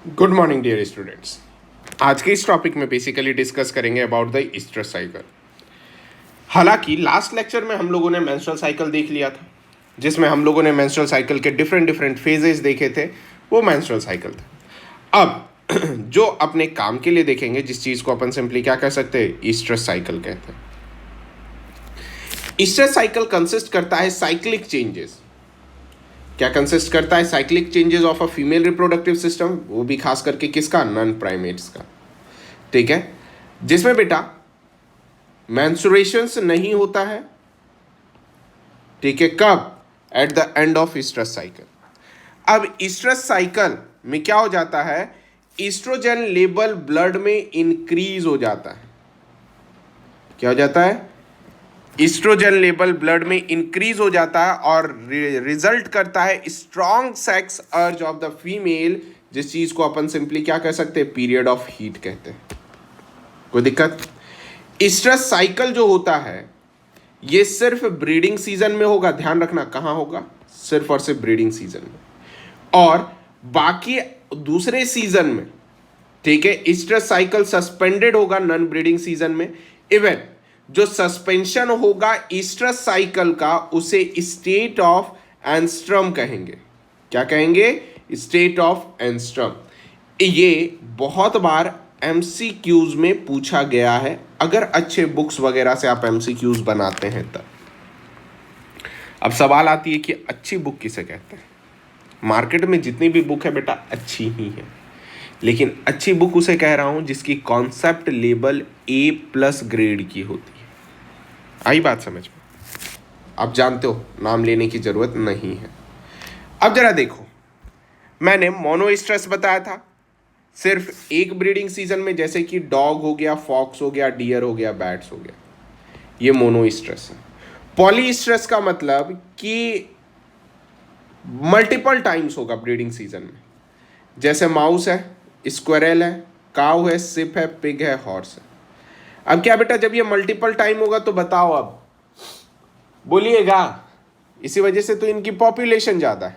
Good morning dear students. आज के इस टॉपिक में बेसिकली डिस्कस करेंगे अबाउट द ईस्ट्रस साइकिल। हालांकि लास्ट लेक्चर में हम लोगों ने मेंस्ट्रुअल साइकिल देख लिया था, जिसमें हम लोगों ने मेंस्ट्रुअल साइकिल के डिफरेंट डिफरेंट फेजेस देखे थे। वो मेंस्ट्रुअल साइकिल था। अब जो अपने काम के लिए देखेंगे, जिस चीज़ को अपन सिंपली क्या कह सकते हैं, ईस्ट्रस साइकिल कहते हैं। ईस्ट्रस साइकिल कंसिस्ट करता है साइक्लिक चेंजेस। क्या कंसिस्ट करता है? Cyclic changes of a female reproductive system, वो भी खास करके किसका? नॉन प्राइमेट्स का। ठीक है, जिसमें बेटा मेंस्ट्रुएशंस नहीं होता है। ठीक है, कब? At the end of oestrus cycle. अब ईस्ट्रस साइकिल में क्या हो जाता है? ईस्ट्रोजन लेवल ब्लड में इंक्रीज हो जाता है। क्या हो जाता है? ईस्ट्रोजन लेवल ब्लड में इंक्रीज हो जाता है और रिजल्ट करता है स्ट्रॉन्ग सेक्स अर्ज ऑफ द फीमेल, जिस चीज को अपन सिंपली क्या कह सकते हैं? पीरियड ऑफ हीट कहते हैं। कोई दिक्कत? ईस्ट्रस साइकिल जो होता है ये सिर्फ ब्रीडिंग सीजन में होगा। ध्यान रखना, कहां होगा? सिर्फ और सिर्फ ब्रीडिंग सीजन में, और बाकी दूसरे सीजन में, ठीक है, ईस्ट्रस साइकिल सस्पेंडेड होगा नॉन ब्रीडिंग सीजन में। इवन जो सस्पेंशन होगा ईस्ट्रस साइकिल का, उसे स्टेट ऑफ एंस्ट्रम कहेंगे। क्या कहेंगे? State of angstrom. ये बहुत बार एमसीक्यूज में पूछा गया है, अगर अच्छे बुक्स वगैरह से आप एमसीक्यूज बनाते हैं तब। अब सवाल आती है कि अच्छी बुक किसे कहते हैं? मार्केट में जितनी भी बुक है बेटा अच्छी ही है, लेकिन अच्छी बुक उसे कह रहा हूं जिसकी कॉन्सेप्ट लेवल A+ ग्रेड की होती है। आई बात समझ में? आप जानते हो, नाम लेने की जरूरत नहीं है। अब जरा देखो, मैंने मोनोईस्ट्रस बताया था सिर्फ एक ब्रीडिंग सीजन में, जैसे कि डॉग हो गया, फॉक्स हो गया, डियर हो गया, बैट्स हो गया, ये मोनोईस्ट्रस है। पॉलीईस्ट्रस का मतलब कि मल्टीपल टाइम्स होगा ब्रीडिंग सीजन में, जैसे माउस है, स्क्वेरल है, काऊ है, सिप है, पिग है, हॉर्स है। अब क्या बेटा, जब ये मल्टीपल टाइम होगा तो बताओ, अब बोलिएगा। इसी वजह से तो इनकी पॉपुलेशन ज्यादा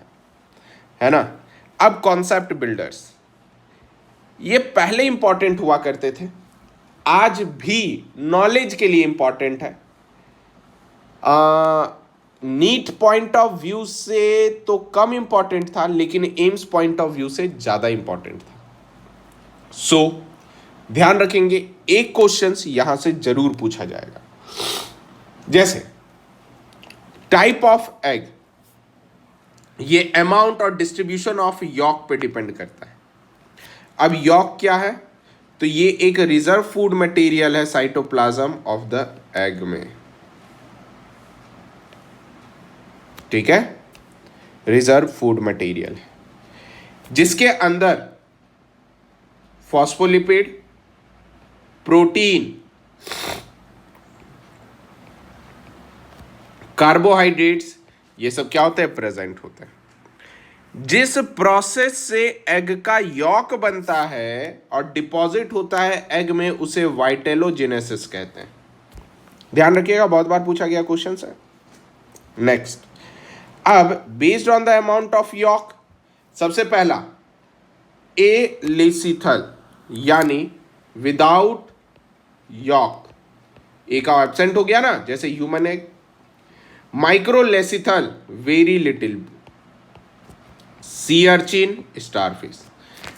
है ना। अब कॉन्सेप्ट बिल्डर्स, ये पहले इंपॉर्टेंट हुआ करते थे, आज भी नॉलेज के लिए इंपॉर्टेंट है। नीट पॉइंट ऑफ व्यू से तो कम इंपॉर्टेंट था, लेकिन एम्स पॉइंट ऑफ व्यू से ज्यादा इंपॉर्टेंट था। सो ध्यान रखेंगे, एक क्वेश्चन यहां से जरूर पूछा जाएगा, जैसे टाइप ऑफ एग, ये अमाउंट और डिस्ट्रीब्यूशन ऑफ यॉक पे डिपेंड करता है। अब यॉक क्या है? तो ये एक रिजर्व फूड मटेरियल है साइटोप्लाज्म ऑफ द एग में। ठीक है, रिजर्व फूड मटेरियल है जिसके अंदर फॉस्फोलिपिड, प्रोटीन, कार्बोहाइड्रेट्स, ये सब क्या होते हैं? प्रेजेंट होते हैं। जिस प्रोसेस से एग का यॉक बनता है और डिपॉजिट होता है एग में, उसे वाइटेलोजेनेसिस कहते हैं। ध्यान रखिएगा, बहुत बार पूछा गया क्वेश्चन है। नेक्स्ट, अब based on the amount of York, सबसे पहला ए लेसिथल, यानी विदाउट यॉक, ए का एब्सेंट हो गया ना, जैसे human egg. Microlecithal, very little, sea urchin, starfish.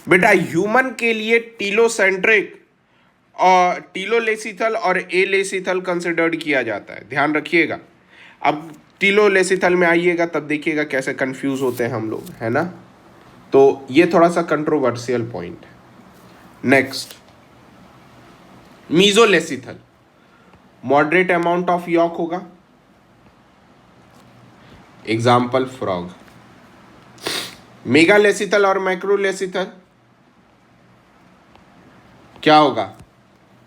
बेटा ह्यूमन के लिए टीलोसेंट्रिक और टीलोलेसिथल और ए लेसिथल कंसिडर्ड किया जाता है, ध्यान रखिएगा। अब टीलोलेसिथल में आइएगा तब देखिएगा कैसे कंफ्यूज होते हैं हम लोग, है ना। तो ये थोड़ा सा कंट्रोवर्शियल पॉइंट है। Next, mesolecithal, moderate amount of yolk होगा, एग्जाम्पल फ्रॉग। मेगालेसिथल और माइक्रोलेसिथल क्या होगा?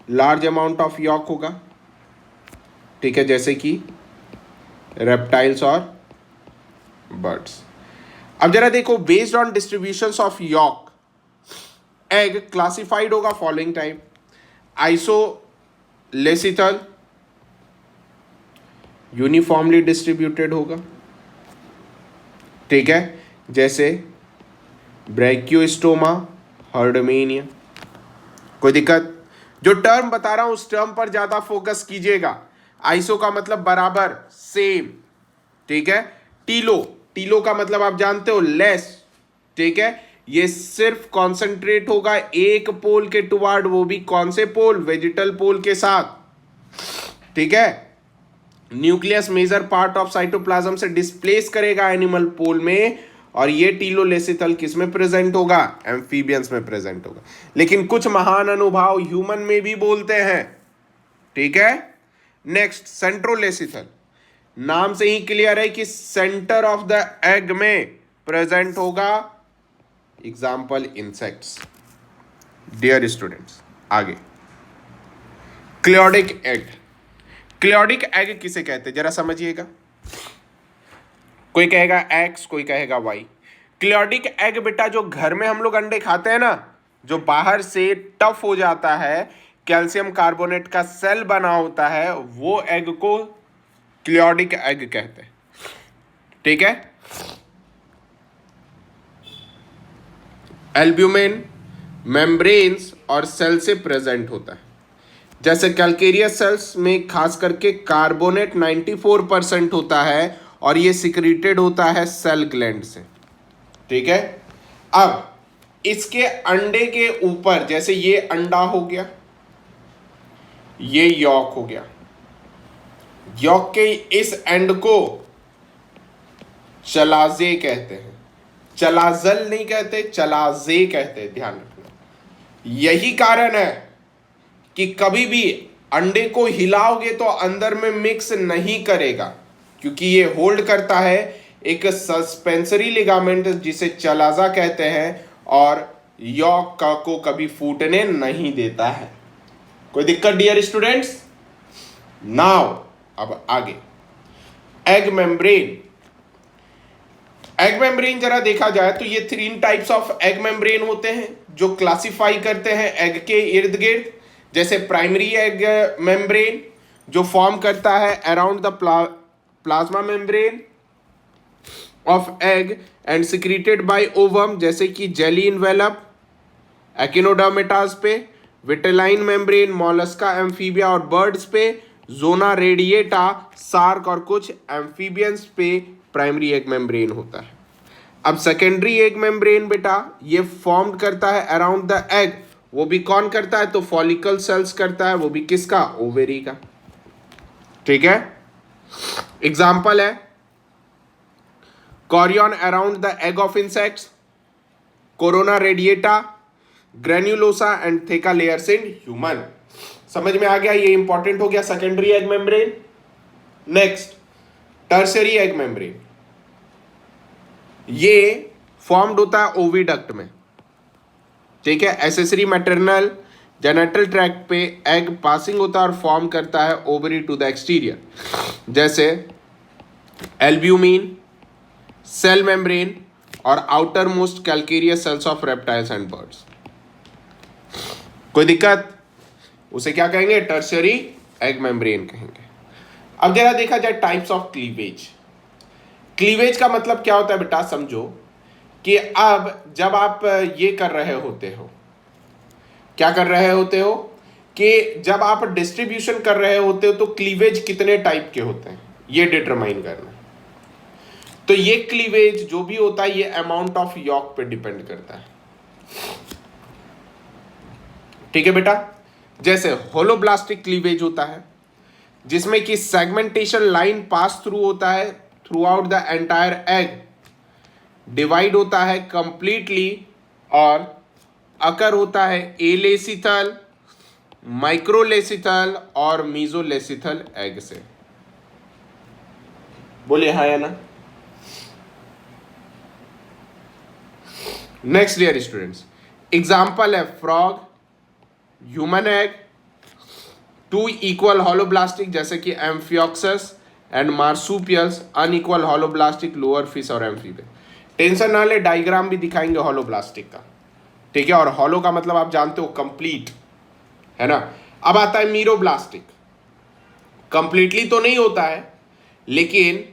लार्ज अमाउंट ऑफ यॉक होगा, ठीक है, जैसे कि रेप्टाइल्स और बर्ड्स। अब जरा देखो, based on distributions of York, egg classified होगा फॉलोइंग टाइप। आइसोलेसिथल, यूनिफॉर्मली डिस्ट्रीब्यूटेड होगा, ठीक है, जैसे ब्रैकियोस्टोमा, हर्डमेनिया। कोई दिक्कत? जो टर्म बता रहा हूं उस टर्म पर ज्यादा फोकस कीजिएगा। आइसो का मतलब बराबर, सेम, ठीक है। टीलो, टीलो का मतलब आप जानते हो लेस, ठीक है। ये सिर्फ कॉन्सेंट्रेट होगा एक पोल के टुवार्ड, वो भी कौन से पोल? वेजिटल पोल के साथ, ठीक है। Nucleus major part of cytoplasm से डिस्प्लेस करेगा एनिमल पोल में, और ये टीलोलेसिथल किस में प्रेजेंट होगा? एम्फीबियंस में प्रेजेंट होगा। लेकिन कुछ महान अनुभाव ह्यूमन में भी बोलते हैं, ठीक है। नेक्स्ट, सेंट्रोलेसिथल, नाम से ही क्लियर है कि सेंटर ऑफ द एग में प्रेजेंट होगा। Example insects. डियर स्टूडेंट्स, आगे क्लियोडिक एग। क्लियोडिक एग किसे कहते हैं जरा समझिएगा। कोई कहेगा एक्स, कोई कहेगा वाई। क्लियोडिक एग बेटा, जो घर में हम लोग अंडे खाते हैं ना, जो बाहर से टफ हो जाता है, कैल्शियम कार्बोनेट का सेल बना होता है, वो एग को क्लियोडिक एग कहते हैं, ठीक है। एल्ब्यूमिन मेम्ब्रेन्स और सेल से प्रेजेंट होता है। जैसे कैल्केरियस सेल्स में खास करके कार्बोनेट 94% होता है, और ये सिक्रीटेड होता है सेल ग्लैंड से, ठीक है। अब इसके अंडे के ऊपर, जैसे ये अंडा हो गया, ये यॉक हो गया, यॉक के इस एंड को चलाजे कहते हैं, चलाजल नहीं कहते, चलाजे कहते हैं, ध्यान रखना। यही कारण है कि कभी भी अंडे को हिलाओगे तो अंदर में मिक्स नहीं करेगा, क्योंकि ये होल्ड करता है एक सस्पेंसरी लिगामेंट जिसे चलाजा कहते हैं, और यॉक का को कभी फूटने नहीं देता है। कोई दिक्कत डियर स्टूडेंट्स? नाउ अब आगे, एग मेम्ब्रेन। एग मेम्ब्रेन जरा देखा जाए तो ये 3 टाइप्स ऑफ एग मेम्ब्रेन होते हैं जो क्लासिफाई करते हैं एग के इर्द गिर्द। जैसे प्राइमरी एग मेम्ब्रेन जो फॉर्म करता है around the plasma membrane of egg and secreted by ovum, जैसे कि जेली इन्वेलप एकिनोडर्मेटास पे, विटेलाइन मेम्ब्रेन मॉलस्का, एम्फीबिया और बर्ड्स पे, जोना रेडिएटा सार्क और कुछ एम्फीबियंस पे प्राइमरी एग मेम्ब्रेन होता है। अब सेकेंडरी एग मेम्ब्रेन बेटा, ये फॉर्म करता है अराउंड द एग, वो भी कौन करता है? तो फॉलिकल सेल्स करता है, वो भी किसका? ओवेरी का, ठीक है। एग्जाम्पल है chorion around the egg of insects, corona radiata, granulosa and theca layers in human. समझ में आ गया? ये इंपॉर्टेंट हो गया secondary egg membrane. Next, tertiary egg membrane, ये फॉर्म्ड होता है ओविडक्ट में, ठीक है। एसेसरी मैटरनल जेनेटल ट्रैक्ट पे एग पासिंग होता है और फॉर्म करता है ओवरी टू द एक्सटीरियर, जैसे एल्ब्यूमिन, सेल मेम्ब्रेन और outermost calcareous shells of reptiles and birds. कोई दिक्कत? उसे क्या कहेंगे? टर्शियरी एग मेम्ब्रेन कहेंगे। अब जरा देखा जाए टाइप्स ऑफ क्लीवेज। क्लीवेज का मतलब क्या होता है बेटा? समझो कि अब जब आप ये कर रहे होते हो, क्या कर रहे होते हो कि जब आप डिस्ट्रीब्यूशन कर रहे होते हो तो क्लीवेज कितने टाइप के होते हैं ये डिटरमाइन करना। तो ये क्लीवेज जो भी होता है ये अमाउंट ऑफ यॉक पे डिपेंड करता है, ठीक है बेटा। जैसे होलोब्लास्टिक क्लीवेज होता है जिसमें कि सेगमेंटेशन लाइन पास थ्रू होता है through out the entire egg, divide होता है कंप्लीटली, और अकर होता है एलेसिथल, माइक्रोलेसिथल और मीजोलेसिथल एग से। बोलिए हाँ या ना। नेक्स्ट डियर स्टूडेंट्स, एग्जाम्पल है frog, human egg, 2 equal holoblastic जैसे कि amphioxus and marsupials, unequal holoblastic lower fish और एम्फीबियन। टेंशन ना ले, डायग्राम भी दिखाएंगे होलोब्लास्टिक का, ठीक है। और होलो का मतलब आप जानते हो कंप्लीट, है ना। अब आता है मीरोब्लास्टिक, कंप्लीटली तो नहीं होता है लेकिन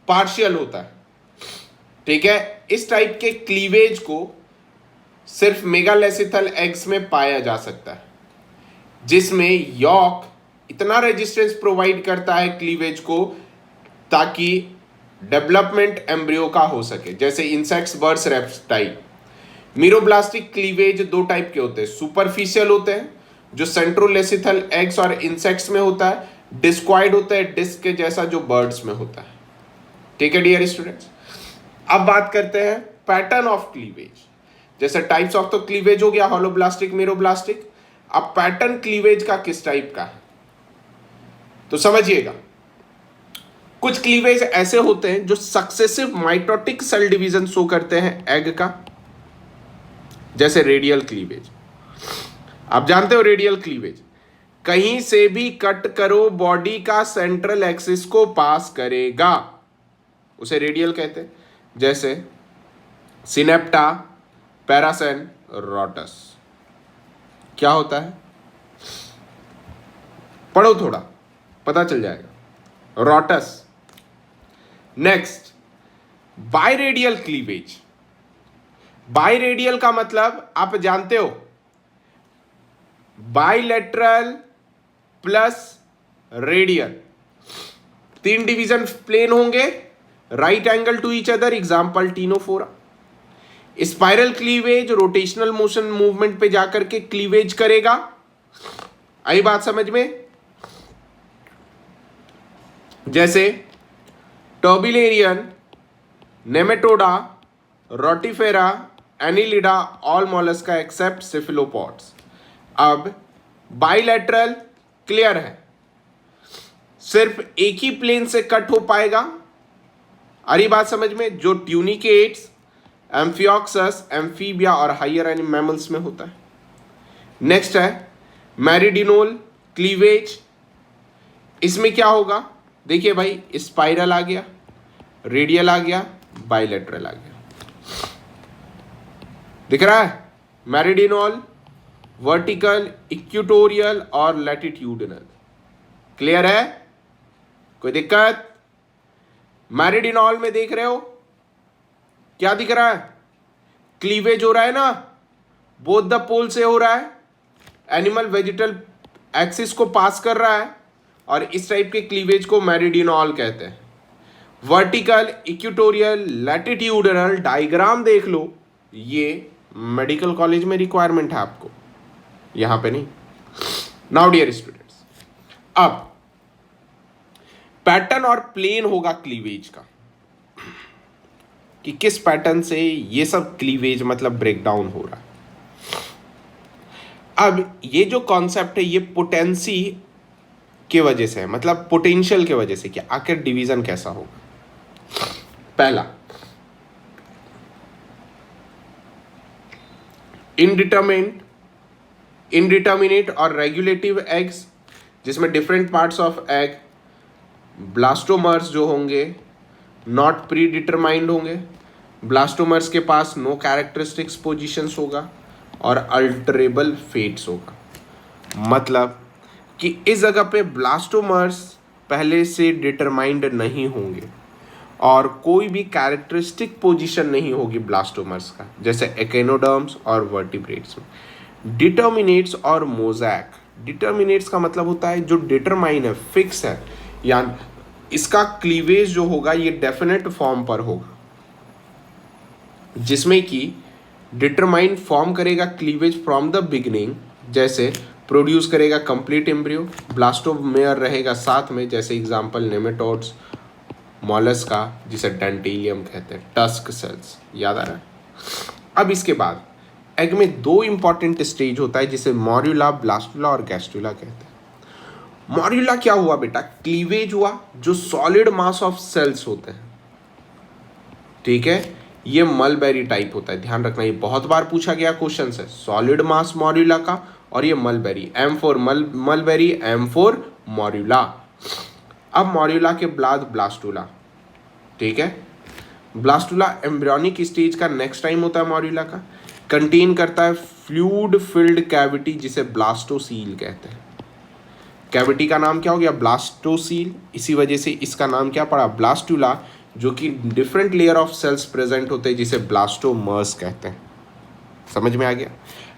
पार्शियल होता है, ठीक है। इस टाइप के क्लीवेज को सिर्फ मेगालेसिथल एग्स में पाया जा सकता है, जिसमें यॉक इतना रेजिस्टेंस प्रोवाइड करता है क्लीवेज को ताकि डेवलपमेंट एम्ब्रियो का हो सके, जैसे insects, birds, reptile. Meroblastic cleavage दो टाइप के होते हैं, सुपरफिशियल होते हैं जो सेंट्रोलेसिथल एग्स और इंसेक्ट्स में होता है, डिस्क्वाइड होता है डिस्क के जैसा जो बर्ड्स में होता है। ठीक है डियर स्टूडेंट्स, अब बात करते हैं पैटर्न ऑफ क्लीवेज। जैसे टाइप्स ऑफ तो क्लीवेज हो गया, होलोब्लास्टिक, मीरोब्लास्टिक। अब पैटर्न क्लीवेज का किस टाइप का है तो समझिएगा। कुछ क्लीवेज ऐसे होते हैं जो successive mitotic cell division show करते हैं एग का, जैसे रेडियल क्लीवेज। आप जानते हो रेडियल क्लीवेज कहीं से भी कट करो बॉडी का सेंट्रल एक्सिस को पास करेगा, उसे रेडियल कहते हैं, जैसे सिनेप्टा, पैरासेन, रोटस। क्या होता है पढ़ो थोड़ा, पता चल जाएगा। रोटस। Next, biradial cleavage. बायरेडियल का मतलब आप जानते हो, बाइलेटरल प्लस रेडियल, तीन डिवीजन प्लेन होंगे right angle to each other, example ctenophora. Spiral cleavage rotational motion movement पे जाकर के क्लीवेज करेगा। आई बात समझ में? जैसे turbellarian, nematoda, rotifera, annelida, all mollusca except cephalopods. अब बाइलेटरल क्लियर है, सिर्फ एक ही प्लेन से कट हो पाएगा। अरे बात समझ में? जो ट्यूनिकेट्स, एम्फियोक्सस, एम्फीबिया और हायर एनिमल मैमल्स में होता है। नेक्स्ट है मेरिडिनोल क्लीवेज। इसमें क्या होगा देखिए भाई, स्पाइरल आ गया, रेडियल आ गया, बाइलेटरल आ गया। दिख रहा है? मेरिडिनोल वर्टिकल, इक्वेटोरियल और लैटिट्यूडिनल। क्लियर है? कोई दिक्कत? मेरिडिनोल में देख रहे हो क्या दिख रहा है? क्लीवेज हो रहा है ना, बोथ द पोल से हो रहा है, एनिमल वेजिटल एक्सिस को पास कर रहा है, और इस टाइप के क्लीवेज को मेरिडिनोल कहते हैं। वर्टिकल, इक्वेटोरियल, लैटिट्यूडिनल डायग्राम देख लो, ये मेडिकल कॉलेज में रिक्वायरमेंट है आपको, यहां पे नहीं। नाउ डियर स्टूडेंट्स, अब पैटर्न और प्लेन होगा क्लीवेज का, कि किस पैटर्न से ये सब क्लीवेज मतलब ब्रेकडाउन हो रहा है। अब ये जो कॉन्सेप्ट है ये पोटेंसी के वजह से है, मतलब पोटेंशियल के वजह से कि आखिर डिवीजन कैसा होगा। पहला, इनडिटर्मिनेट और रेगुलेटिव एग्स, जिसमें different parts of egg, blastomeres जो होंगे नॉट प्री डिटरमाइंड होंगे, ब्लास्टोमर्स के पास नो कैरेक्टरिस्टिक्स पोजीशंस होगा और अल्टरेबल फेट्स होगा। मतलब कि इस जगह पे ब्लास्टोमर्स पहले से डिटरमाइंड नहीं होंगे और कोई भी कैरेक्टरिस्टिक पोजीशन नहीं होगी ब्लास्टोमर्स का, जैसे एकेनोडर्म्स और वर्टिब्रेट्स में। डिटर्मिनेट्स और मोज़ैक। डिटर्मिनेट्स का मतलब होता है जो डिटरमाइन है, फिक्स है, यानी इसका क्लीवेज जो होगा ये डेफिनेट फॉर्म पर होगा, जिसमें कि डिटरमाइन फॉर्म करेगा क्लीवेज फ्रॉम द बिगिनिंग, जैसे प्रोड्यूस करेगा कंप्लीट एम्ब्रियो, ब्लास्टोमेयर रहेगा साथ में, जैसे एग्जांपल नेमेटोड्स, मॉलस्का जिसे डेंटेलियम कहते हैं, टस्क सेल्स। याद आ रहा है? अब इसके बाद एग में दो इंपॉर्टेंट स्टेज होता है जिसे मॉर्यूला, ब्लास्टुला और गैस्ट्रुला कहते हैं। मॉर्यूला क्या हुआ बेटा? क्लीवेज हुआ जो सॉलिड मास ऑफ सेल्स होते हैं, ठीक है, ये मलबेरी टाइप होता है। ध्यान रखना, ये बहुत बार पूछा गया क्वेश्चन है, सॉलिड मास मॉर्यूला का, और ये mulberry, M for mulberry, M for morula. अब मॉर्यूला के बाद ब्लास्टुला, ठीक है। ब्लास्टुला एम्ब्रियोनिक स्टेज का नेक्स्ट टाइम होता है मॉर्यूला का, कंटेन करता है फ्लूइड फिल्ड कैविटी जिसे ब्लास्टोसील कहते हैं। कैविटी का नाम क्या हो गया? ब्लास्टोसील। इसी वजह से इसका नाम क्या पड़ा? ब्लास्टुला, जो कि different layer of cells present होते हैं जिसे ब्लास्टोमर्स कहते हैं। समझ में आ गया।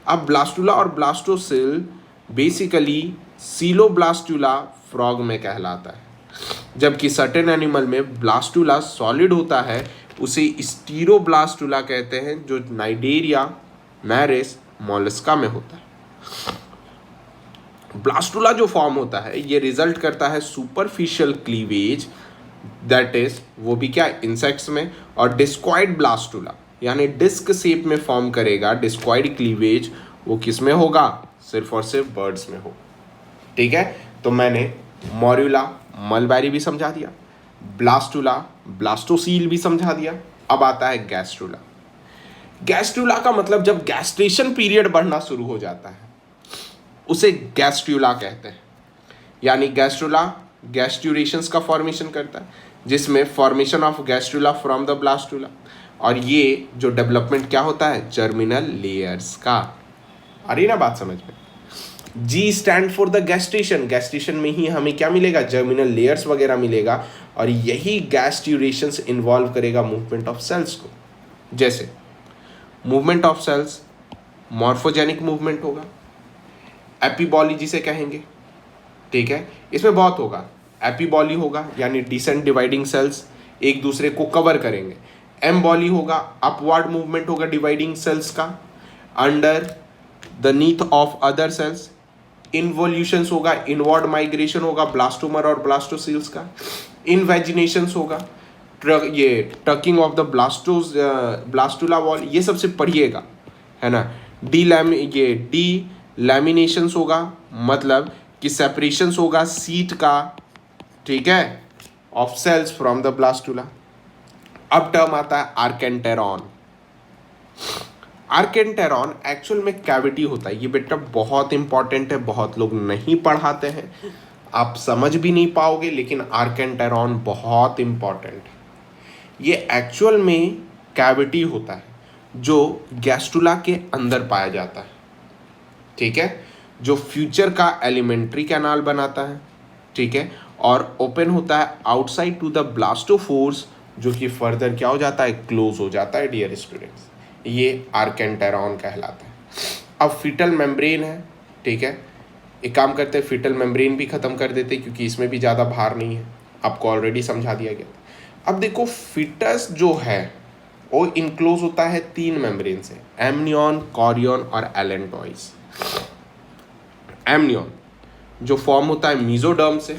अब ब्लास्टुला और ब्लास्टोसिल बेसिकली सीलोब्लास्टुला फ्रॉग में कहलाता है, जबकि सर्टेन एनिमल में ब्लास्टुला सॉलिड होता है, उसे स्टीरोब्लास्टुला कहते हैं, जो नाइडेरिया, मैरिस, मोलस्का में होता है। ब्लास्टुला जो फॉर्म होता है ये रिजल्ट करता है सुपरफिशियल क्लीवेज, दैट इज वो भी क्या इंसेक्ट्स में, और डिस्कॉइड ब्लास्टुला यानी डिस्क शेप में फॉर्म करेगा। डिस्कॉइड क्लीवेज वो किस में होगा, सिर्फ और सिर्फ बर्ड्स में होगा। ठीक है, तो मैंने मोरुला मलबेरी भी समझा दिया, ब्लास्टुला ब्लास्टोसील भी समझा दिया। अब आता है गैस्ट्रुला। गैस्ट्रुला का मतलब जब गैस्ट्रेशन पीरियड बढ़ना शुरू हो जाता है उसे गैस्ट्रुला कहते हैं, यानी गैस्ट्रुला गैस्ट्यूरेशंस का फॉर्मेशन करता है, जिसमें formation of gastrula from the blastula, और ये जो डेवलपमेंट क्या होता है, जर्मिनल लेयर्स का। आ रही ना बात समझ में। G stand for the gastrulation, gastrulation में ही हमें क्या मिलेगा, जर्मिनल लेयर्स वगैरह मिलेगा, और यही गैस्ट्यूरेशंस इन्वॉल्व करेगा मूवमेंट ऑफ सेल्स को। जैसे movement of cells morphogenic movement होगा, एपीबॉली जिसे कहेंगे, ठीक है, इसमें बहुत होगा। एपीबॉली होगा यानी डिसेंट डिवाइडिंग सेल्स एक दूसरे को कवर करेंगे। एम्बॉली होगा, अपवर्ड मूवमेंट होगा डिवाइडिंग सेल्स का under the neath of other cells. Involutions होगा, इनवर्ड माइग्रेशन होगा ब्लास्टोमर और ब्लास्टोसील्स का। इनवेजिनेशंस होगा, ये talking of the blastula wall, ये सबसे पढ़िएगा, है ना। डी लैमिनेशंस होगा, मतलब कि सेपरेशंस होगा सीट का, ठीक है, of cells from the blastula. अब टर्म आता है आर्केंटेरॉन। आर्केंटेरॉन एक्चुअल में कैविटी होता है, ये बेटा बहुत इंपॉर्टेंट है, बहुत लोग नहीं पढ़ाते हैं, आप समझ भी नहीं पाओगे, लेकिन आर्केंटेरॉन बहुत इंपॉर्टेंट है। ये एक्चुअल में कैविटी होता है जो गैस्ट्रुला के अंदर पाया जाता है, ठीक है, जो फ्यूचर का एलिमेंट्री कैनाल बनाता है, ठीक है, और ओपन होता है आउटसाइड टू द ब्लास्टोफोर्स, जो कि फर्दर क्या हो जाता है, क्लोज हो जाता है डियर स्टूडेंट्स। ये आर्केंटेरॉन कहलाता है। अब फीटल मेम्ब्रेन है, ठीक है, एक काम करते हैं फीटल मेम्ब्रेन भी ख़त्म कर देते क्योंकि इसमें भी ज़्यादा भार नहीं है, आपको ऑलरेडी समझा दिया गया था। अब देखो फीटस जो है वो इनक्लोज होता है 3 मेम्ब्रेन से, एमनियन, कॉरियन और एलेंटॉइस। एमनियन जो फॉर्म होता है मीजोडर्म से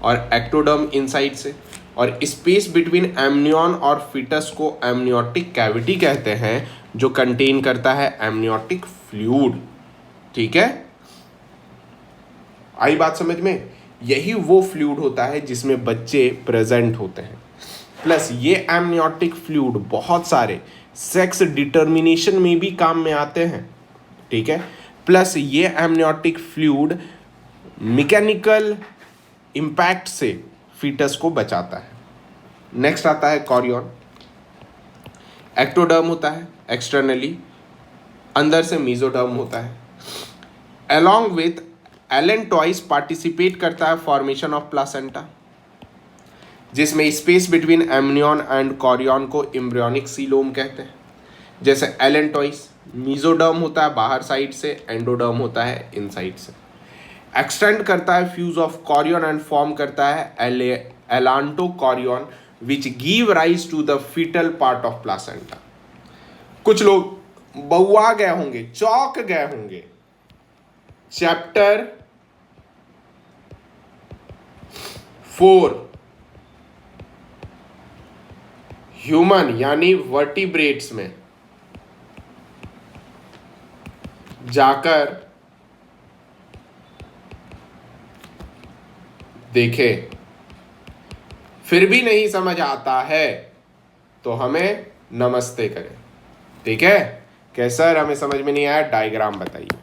और एक्टोडर्म इनसाइड से, और स्पेस बिटवीन एमनियन और फीटस को एमनियोटिक कैविटी कहते हैं, जो कंटेन करता है एमनियोटिक फ्लूइड, ठीक है। आई बात समझ में। यही वो फ्लूइड होता है जिसमें बच्चे प्रेजेंट होते हैं, प्लस ये एमनियोटिक फ्लूइड बहुत सारे सेक्स डिटर्मिनेशन में भी काम में आते हैं, ठीक है, प्लस ये एमनियोटिक फ्लूइड मैकेनिकल इम्पैक्ट से फीटस को बचाता है। नेक्स्ट आता है कॉरियन। एक्टोडर्म होता है एक्सटर्नली, अंदर से मीजोडर्म होता है। अलॉन्ग विथ एलेंटॉइस पार्टिसिपेट करता है फॉर्मेशन ऑफ प्लासेंटा, जिसमें space between amnion and chorion को एम्ब्रियोनिक सीलोम कहते हैं। जैसे एलेंटॉइस मीजोडर्म होता है बाहर साइड से, एंडोडर्म होता है इनसाइड से। एक्सटेंड करता है fuse of chorion and form करता है allantochorion which give rise to the foetal part of placenta. कुछ लोग बउआ गए होंगे, चौक गए होंगे, चैप्टर 4 ह्यूमन यानी वर्टिब्रेट्स में जाकर देखे, फिर भी नहीं समझ आता है तो हमें नमस्ते करें, ठीक है। कैसा सर हमें समझ में नहीं आया, डायग्राम बताइए।